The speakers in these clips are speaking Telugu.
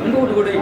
ఇంకొకటి కూడా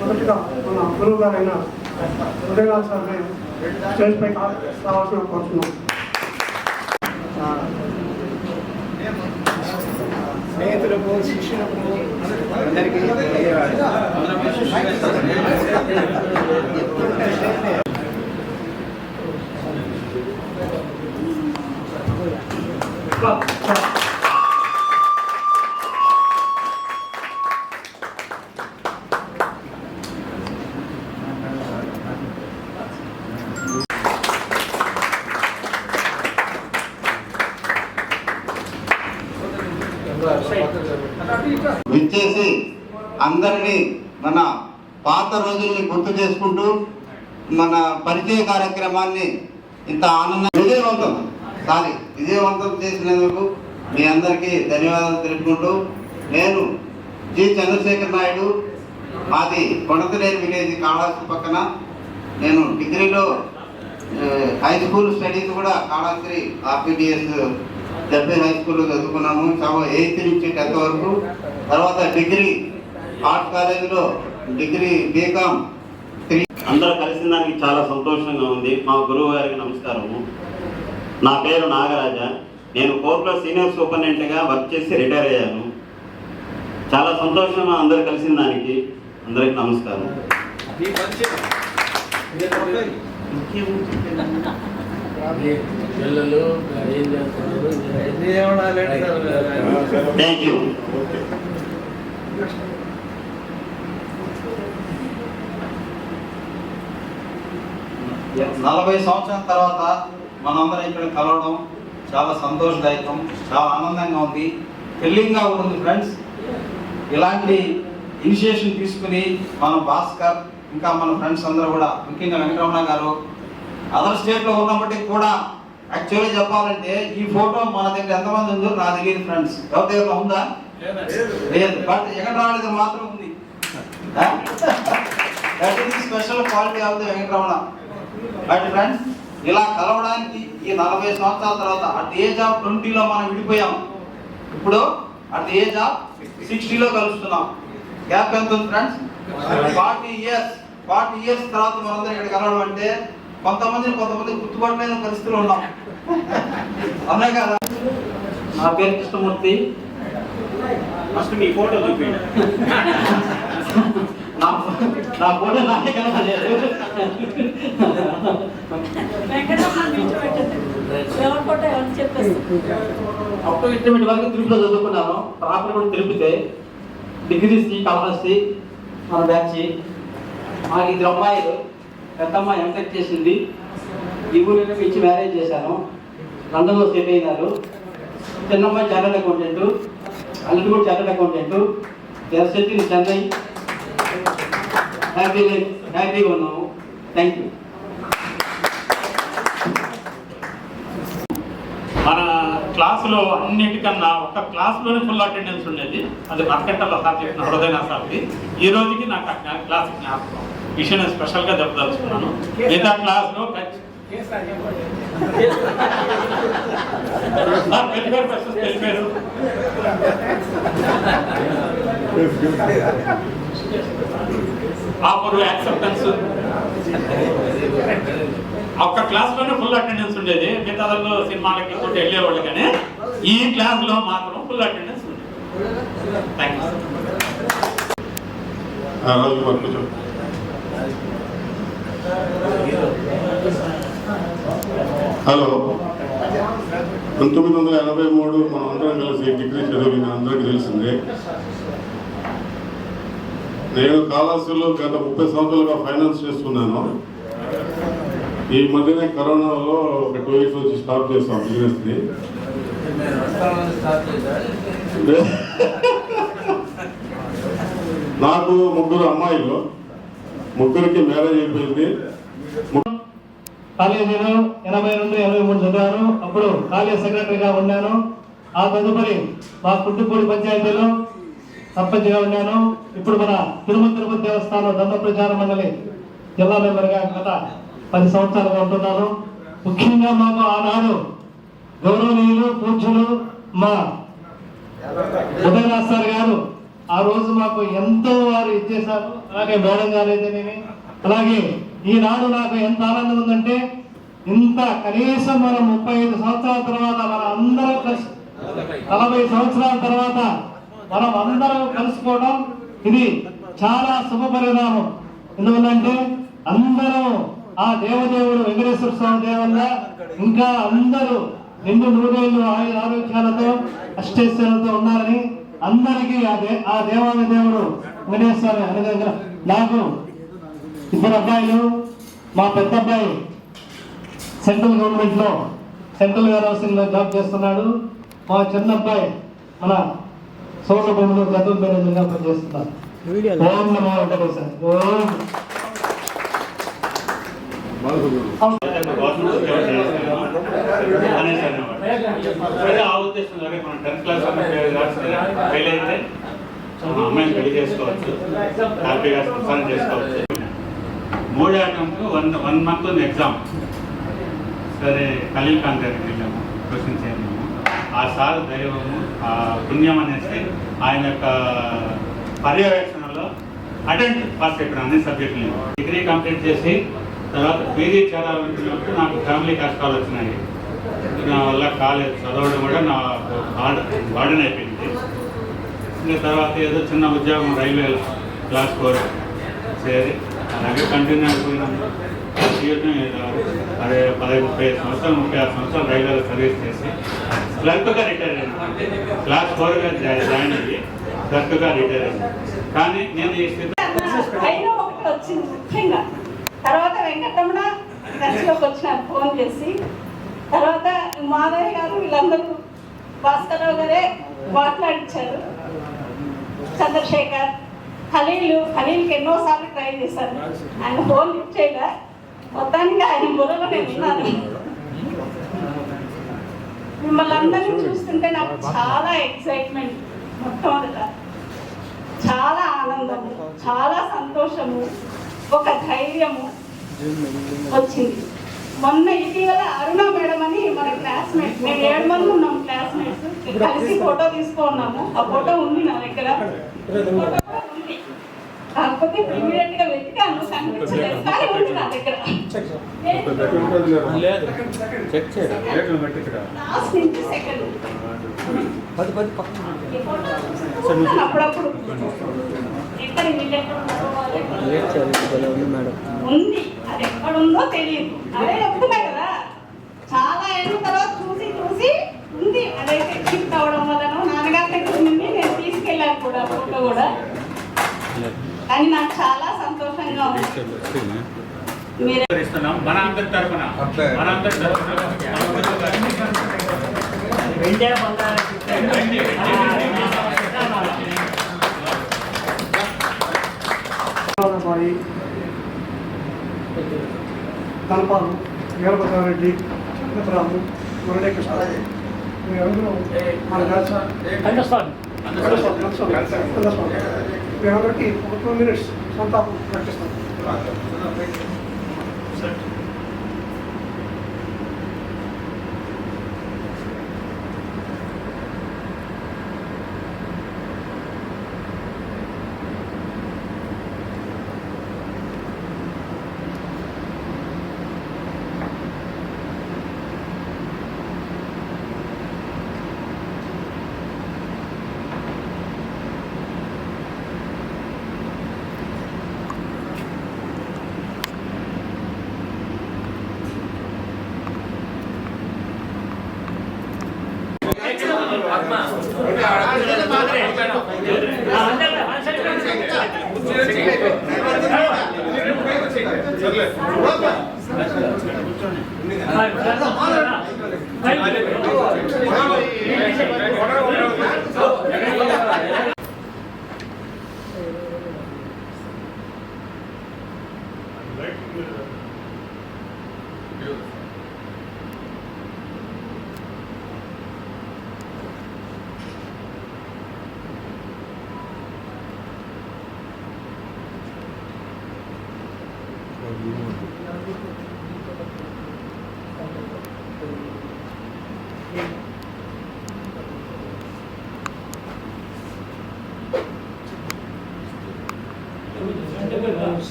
మొదటిగా మన గురువు గారైన ఉదయనాథ్ సార్ని స్టేజ్ పై రావాల్సిన కోరుతున్నాం. స్నేహితులకు శిష్యులకు అందరికీ విచ్చేసి అందరినీ మన పాత రోజుల్ని గుర్తు చేసుకుంటూ మన పరిచయ కార్యక్రమాన్ని ఇంత విజయవంతం చేసినందుకు మీ అందరికీ ధన్యవాదాలు తెలుపుకుంటూ, నేను జి చంద్రశేఖర్ నాయుడు, మాది కొండతలేరు విలేజ్ కాళహస్తి పక్కన. నేను డిగ్రీలో హై స్కూల్ స్టడీస్ కూడా కాళహస్తి ఆర్పిడిఎస్ జడ్పీ హై స్కూల్లో చదువుకున్నాము. 8th నుంచి 10th వరకు. తర్వాత డిగ్రీ ఆర్ట్స్ కాలేజీలో డిగ్రీ బీకామ్ 3. అందరూ కలిసిన దానికి చాలా సంతోషంగా ఉంది. మా గురువు గారికి నమస్కారము. నా పేరు నాగరాజ. నేను కోర్టులో సీనియర్ సూపరింటెండెంట్గా వర్క్ చేసి రిటైర్ అయ్యాను. చాలా సంతోషంగా అందరూ కలిసిన దానికి అందరికి నమస్కారం. Thank you. 40 సంవత్సరాల తర్వాత మనందరం ఇక్కడ కలవడం చాలా సంతోషదాయకం, చాలా ఆనందంగా ఉంది, థ్రిల్లింగ్గా ఉంది ఫ్రెండ్స్. ఇలాంటి ఇనిషియేషన్ తీసుకుని మన భాస్కర్ ఇంకా మన ఫ్రెండ్స్ అందరూ కూడా, ముఖ్యంగా వెంకటరమణ గారు అదర్ స్టేట్లో ఉన్నప్పటికీ కూడా, యాక్చువల్గా చెప్పాలంటే ఈ ఫోటో మన దగ్గర ఎంతమంది ఉందో నాకు తెలియదు ఫ్రెండ్స్. ఎవరి దగ్గర ఉందా? లేదు. బట్ వెంకటరమణ మాత్రం ఉంది. That is special quality of the Venkataramana. But friends, ఇలా కలవడానికి ఈ 40 సంవత్సరాల తర్వాత అట్ ఏజ్ ఆఫ్ 20లో మనం విడిపోయాం. ఇప్పుడు అట్ ఏజ్ ఆఫ్ 60లో కలుస్తున్నాం. గ్యాప్ ఎంత ఉంది ఫ్రెండ్స్? 40 ఇయర్స్ తర్వాత మనందరం ఇక్కడ కలవడం అంటే కొంతమంది గుర్తుపట్టలేని పరిస్థితులు ఉన్నాం. అవునా కదా? నా పేరు కృష్ణమూర్తి. ఫస్ట్ మీ ఫోటో చూపించండి. నా ఫోటో నాకే కనపడలేదు. అప్ టు ఇంటర్మీడియట్ వరకు తిరుపతిలో చదువుకున్నాను. ప్రాపర్ కూడా తిరుపతి. డిగ్రీ సి కాళహస్తి మన బ్యాచ్. మాకు 2 అమ్మాయిలు, పెద్దమ్మ ఎంటెక్ చేసింది. ఈ ఊరిలో ఇచ్చి మ్యారేజ్ చేశాను. లండన్లో సెటిల్ అయినారు. చిన్నమ్మాయి చార్టెడ్ అకౌంటెంట్, అల్లుడు కూడా చార్టెడ్ అకౌంటెంట్. సెటిల్ చెన్నై. హ్యాపీగా ఉన్నాము. Thank you. మన క్లాసులో అన్నిటికన్నా ఒక క్లాస్లోనే ఫుల్ అటెండెన్స్ ఉండేది. అది మార్కెట్లో సార్ చెప్పిన హృదయ సార్ది. ఈ రోజుకి నాకు ఆ క్లాస్ జ్ఞాపకం. విషయం నేను స్పెషల్గా చెప్పదలుచుకున్నాను. మిగతా క్లాస్లో తెలిపారు. ఆఫర్ యాక్సెప్టెన్స్ ఒక్క క్లాస్లోనే ఫుల్ అటెండెన్స్ ఉండేది. మిగతాలో సినిమాలకి కొంచెం వెళ్ళేవాళ్ళు, కానీ ఈ క్లాస్లో మాత్రం ఫుల్ అటెండెన్స్ ఉండేది. Thank you. హలో, 1983 మనం అందరం కలిసి డిగ్రీ చదివిన అందరికీ తెలిసిందే. నేను కాళహస్తిలో గత 30 సంవత్సరాలుగా ఫైనాన్స్ చేస్తున్నాను. ఈ మధ్యనే కరోనాలో ఒక 2 years నుంచి స్టార్ట్ చేస్తాం బిజినెస్ని. నాకు 3 అమ్మాయిలు, 3కి మ్యారేజ్ అయిపోయింది. కాలేజీలో 80 నుండి 83 చదివాను. అప్పుడు కాలేజ్ సెక్రటరీగా ఉన్నాను. ఆ తదుపరి మా కుట్టుపూడి పంచాయతీలో సర్పంచ్గా ఉన్నాను. ఇప్పుడు మన తిరుపతి దేవస్థానం దండ ప్రచార మండలి జిల్లా మెంబర్గా గత 10 సంవత్సరాలుగా ఉంటున్నాను. ముఖ్యంగా మాకు ఆనాడు గౌరవనీయులు పూజ్యులు మా ఉదయనాథ్ సార్ గారు ఆ రోజు మాకు ఎంతో వారు ఇచ్చేశారు. అలాగే మేడం గారు అయితేనేమి, అలాగే ఈనాడు నాకు ఎంత ఆనందం ఉందంటే, ఇంత కనీసం మనం 35 సంవత్సరాల తర్వాత మన అందరం కలిసి 40 సంవత్సరాల తర్వాత మనం అందరం కలుసుకోవడం ఇది చాలా శుభ పరిణామం. ఎందువల్లంటే అందరం ఆ దేవదేవుడు వెంకటేశ్వర స్వామి దేవల్ల ఇంకా అందరూ నిండు నూరేళ్లు ఆరోగ్యాలతో అష్టైశ్వర్యాలతో ఉన్నారని అందరికీ ఆ దేవాది దేవుడు వెంకటేశ్వర అనుగ్రహం. నాకు 2 అబ్బాయిలు. మా పెద్ద అబ్బాయి సెంట్రల్ గవర్నమెంట్ లో సెంట్రల్ వేర్ హౌసింగ్ లో జాబ్ చేస్తున్నాడు. మా చిన్న అబ్బాయి మన సోదర భూమిలో జనరల్ మేనేజర్ గా పనిచేస్తున్నారు. ఓం నమో వెంకటేశ్వర. ఓం ఆ ఉద్దేశం మనం 10th క్లాస్ ఫెయిల్ అయితే అమ్మాయిని పెళ్లి చేసుకోవచ్చు, హ్యాపీగా సంసారం చేసుకోవచ్చు. 3 అటెంప్ట్ 1 month ఉంది ఎగ్జామ్. సరే ఖలీల్ ఖాన్ దగ్గరికి వెళ్ళాము, క్వశ్చన్స్ చేసాము. ఆ సార్ దైవము, ఆ పుణ్యం అనేసి ఆయన యొక్క పర్యవేక్షణలో అటెంప్ట్ పాస్ అయిపోయాను అన్ని సబ్జెక్టులు. డిగ్రీ కంప్లీట్ చేసి తర్వాత పీజీ చేరాలనుకున్నప్పుడు నాకు ఫ్యామిలీ కష్టాలు వచ్చినాయి. నా వల్ల కాలేజ్ చదవడం కూడా నా బార్డెన్ అయిపోయింది. ఇంకా తర్వాత ఏదో చిన్న ఉద్యోగం రైల్వే క్లాస్ 4 చేరి అలాగే కంటిన్యూ అయిపోయినాను. జీవితం అదే 30 సంవత్సరాలు 36 సంవత్సరాలు రైల్వేలో సర్వీస్ చేసి క్లర్క్గా రిటైర్ అయినా. క్లాస్ 4గా జాయిన్ అయ్యి క్లర్క్గా రిటైర్ అయ్యాను. కానీ నేను ఈ స్థితి వచ్చింది ముఖ్యంగా. తర్వాత వెంకటరమణ దర్శలోకి వచ్చినారు ఫోన్ చేసి. తర్వాత మాధవి గారు వీళ్ళందరూ భాస్కర్రావు గారే మాట్లాడించారు. చంద్రశేఖర్, ఖలీల్కి ఎన్నోసార్లు ట్రై చేశారు. ఆయన ఫోన్ లిఫ్ట్ చేయగా మొత్తానికి ఆయన బుర్రలో నేను ఉన్నాను. మిమ్మల్ని అందరినీ చూస్తుంటే నాకు చాలా ఎక్సైట్మెంట్. మొట్టమొదట చాలా ఆనందము, చాలా సంతోషము, ఒక ధైర్యము వచ్చింది. మొన్న ఇటీవల అరుణ మేడం అని మన క్లాస్మేట్, మేము 7 మంది ఉన్నాము క్లాస్మేట్స్, కలిసి ఫోటో తీసుకున్నాము. ఆ ఫోటో ఉంది నా దగ్గర. కాకపోతే ఇమీడియట్ గా వెతికాను, కనిపించలేదు, కానీ ఉంది నా దగ్గర. లాస్ట్ నుంచి సెకండ్ అప్పుడప్పుడు ఎక్కడ ఉంది, అది ఎక్కడుందో తెలియదు. అదే చెప్తున్నా కదా, చాలా ఏళ్ళ తర్వాత చూసి ఉంది. అదైతే షిఫ్ట్ అవడం వల్ల నాన్నగారి దగ్గర నుండి నేను తీసుకెళ్ళాను కూడా ఫోటో కూడా. కానీ నాకు చాలా సంతోషంగా ఉంది. మీరు ఇస్తున్నాం మన అందరి తరఫున తలపాలు వీరభద్రారెడ్డి చిన్నరాము మురళీకృష్ణ మేమందరికీ ఒక 2 minutes సంతాపం ప్రకటిస్తాం.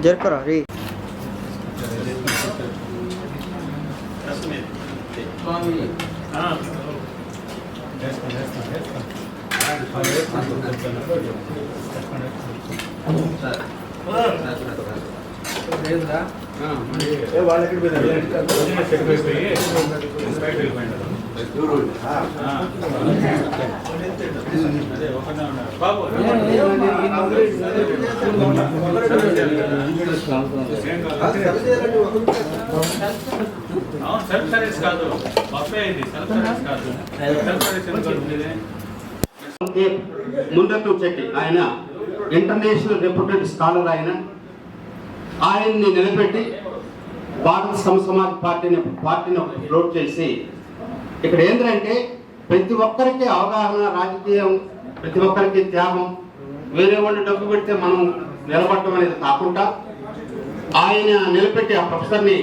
జరుపురా రీ బాబు సెల్ఫ్ సర్వీస్ కాదు బఫే ఇది సెల్ఫ్ సర్వీస్ కాదు సెల్ఫ్ సర్వీస్ ముందత్తు చెట్టి ఆయన ఇంటర్నేషనల్ రెప్యూటెడ్ స్కాలర్ ఆయన్ని నిలబెట్టి భారత సమాజ్ పార్టీని ఫ్లోట్ చేసి ఇక్కడ ఏంటంటే ప్రతి ఒక్కరికి అవగాహన రాజకీయం ప్రతి ఒక్కరికి త్యాగం వేరే వాళ్ళు డబ్బు పెడితే మనం నిలబడటం అనేది కాకుండా ఆయన నిలబెట్టి ఆ ప్రొఫెసర్ని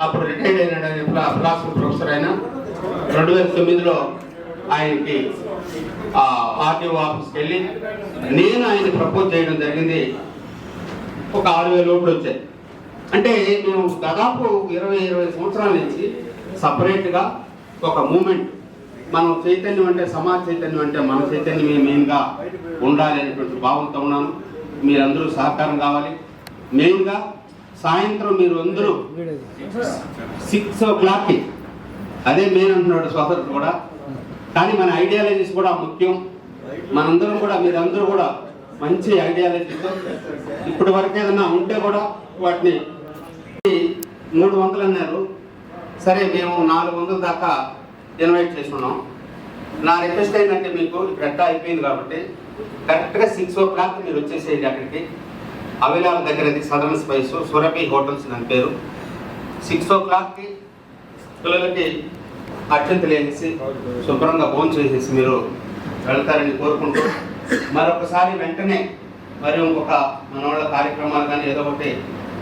అప్పుడు రిటైర్డ్ అయినాడు ఫిలాసఫీ ప్రొఫెసర్ అయినా 2009లో ఆయనకి ఆర్టీఓ ఆఫీస్కి వెళ్ళి నేను ఆయన ప్రపోజ్ చేయడం జరిగింది. ఒక 6,000 లోపల వచ్చాయి. అంటే మేము దాదాపు 20 సంవత్సరాల నుంచి సపరేట్గా ఒక మూమెంట్ మనం చైతన్యం అంటే సమాజ చైతన్యం అంటే మన చైతన్యమే మెయిన్గా ఉండాలి అనేటువంటి భావంతో ఉన్నాను. మీరందరూ సహకారం కావాలి. మెయిన్గా సాయంత్రం మీరు అందరూ 6 o'clockకి అదే మెయిన్ అంటున్నాడు స్వతంత్ర కూడా. కానీ మన ఐడియాలజీస్ కూడా ముఖ్యం. మనందరం కూడా మీరందరూ కూడా మంచి ఐడియాలజీతో ఇప్పటి వరకు ఏదన్నా ఉంటే కూడా వాటిని 300 అన్నారు. సరే మేము 400 దాకా ఇన్వైట్ చేసుకున్నాం. నా రిక్వెస్ట్ ఏంటంటే మీకు గడ్డ అయిపోయింది కాబట్టి కరెక్ట్గా 6 o'clock మీరు వచ్చేసేయండి అక్కడికి. అవిలాల దగ్గర సదరన్ స్పైస్ సురభి హోటల్స్ అని పేరు. 6 o'clockకి పిల్లలకి అత్యంతలు వేసి శుభ్రంగా భోజనం చేసేసి మీరు వెళ్తారని కోరుకుంటూ మరొకసారి వెంటనే మరి ఇంకొక మనవాళ్ళ కార్యక్రమాలు కానీ ఏదో ఒకటి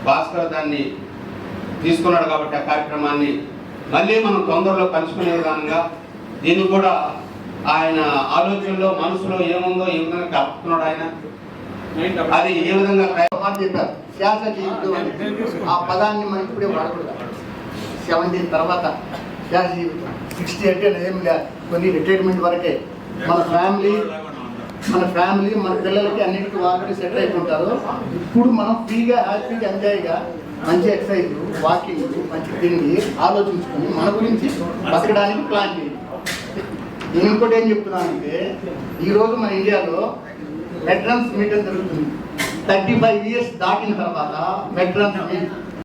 భాస్కర్ దాన్ని తీసుకున్నాడు కాబట్టి ఆ కార్యక్రమాన్ని మళ్ళీ మనం తొందరలో కలుసుకునే విధానంగా దీన్ని కూడా ఆయన ఆలోచనలో మనసులో ఏముందో ఏ విధంగా కలుపుతున్నాడు ఆయన అది ఏ విధంగా చెప్పారు. శ్వాస జీవితం ఆ పదాన్ని మనం ఇప్పుడే వాడకూడదు. 70 తర్వాత శ్వాస జీవితం 60 అంటే ఏం లేదు. కొన్ని రిటైర్మెంట్ వరకే మన ఫ్యామిలీ మన పిల్లలకి అన్నిటికీ ఆల్రెడీ సెటిల్ అయిపోతారు. ఇప్పుడు మనం ఫ్రీగా హ్యాపీగా ఎంజాయ్గా మంచి ఎక్సర్సైజ్ వాకింగ్ మంచి తిండి ఆలోచించుకొని మన గురించి బతకడానికి ప్లాన్ చేయాలి. నేను ఇంకోటి ఏం చెప్తున్నానంటే ఈరోజు మన ఇండియాలో వెటరన్స్ మీట్ అని జరుగుతుంది. 35 years దాటిన తర్వాత వెటరన్స్ మీట్